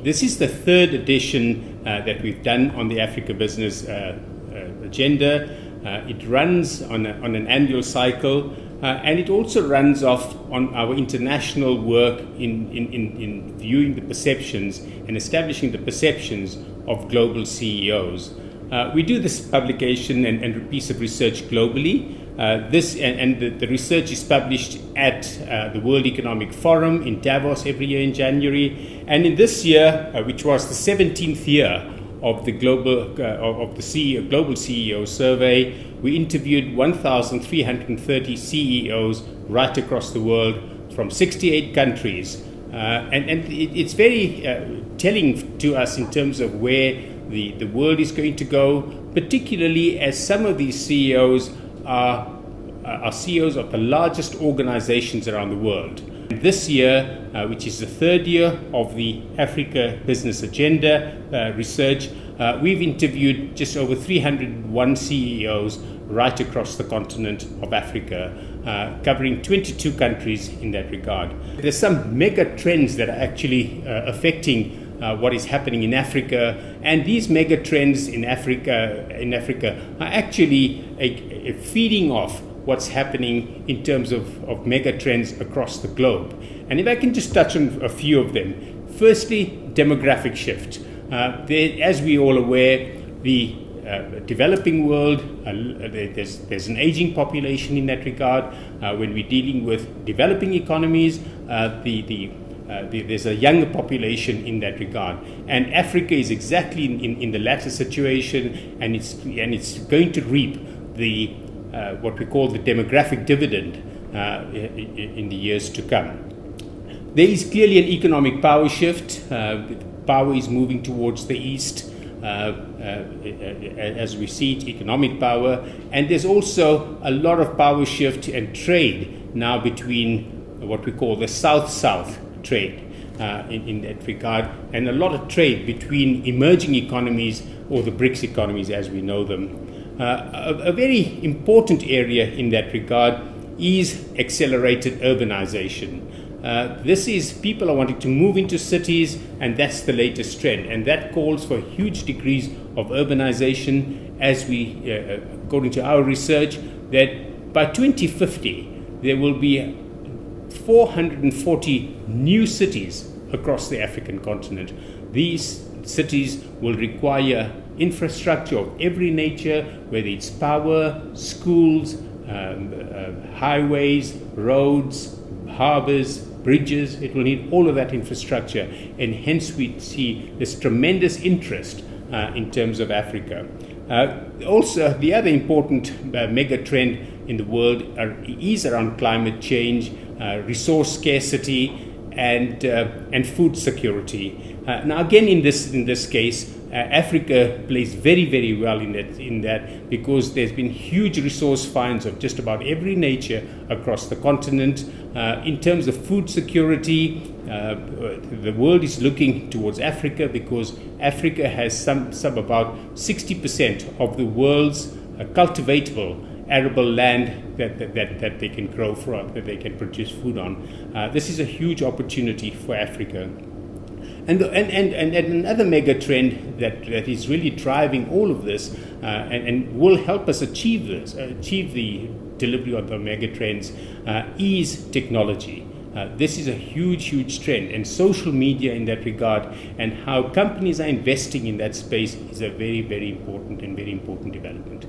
This is the third edition that we've done on the Africa Business Agenda. It runs on an annual cycle, and it also runs off on our international work in viewing the perceptions and establishing the perceptions of global CEOs. We do this publication and piece of research globally. The research is published at the World Economic Forum in Davos every year in January. And in this year, which was the 17th year of the global CEO survey, we interviewed 1,330 CEOs right across the world from 68 countries. And it's very telling to us in terms of where the world is going to go, particularly as some of these CEOs are CEOs of the largest organizations around the world. And this year, which is the third year of the Africa Business Agenda research, we've interviewed just over 301 CEOs right across the continent of Africa, covering 22 countries in that regard. There's some mega trends that are actually affecting what is happening in Africa, and these mega trends in Africa are actually feeding off what's happening in terms of mega trends across the globe. And if I can just touch on a few of them. Firstly, demographic shift. As we're all aware, the developing world, there's an aging population in that regard. When we're dealing with developing economies, there's a younger population in that regard, and Africa is exactly in the latter situation, and it's going to reap the what we call the demographic dividend in the years to come. There is clearly an economic power shift. Power is moving towards the east, as we see it, economic power, and there's also a lot of power shift and trade now between what we call the South-South trade in that regard, and a lot of trade between emerging economies, or the BRICS economies as we know them. A very important area in that regard is accelerated urbanization. This is people are wanting to move into cities, and that's the latest trend, and that calls for huge degrees of urbanization, as we, according to our research, that by 2050 there will be 440 new cities across the African continent. These cities will require infrastructure of every nature, whether it's power, schools, highways, roads, harbors, bridges. It will need all of that infrastructure, and hence we see this tremendous interest in terms of Africa. Also, the other important mega trend in the world is around climate change, resource scarcity, and food security. Now, again, in this case, Africa plays very, very well in that because there's been huge resource finds of just about every nature across the continent. In terms of food security, the world is looking towards Africa because Africa has some about 60% of the world's cultivatable arable land that they can grow from, that they can produce food on. This is a huge opportunity for Africa. And another mega trend that is really driving all of this and will help us achieve the delivery of the mega trends is technology. This is a huge trend, and social media in that regard, and how companies are investing in that space is a very important development.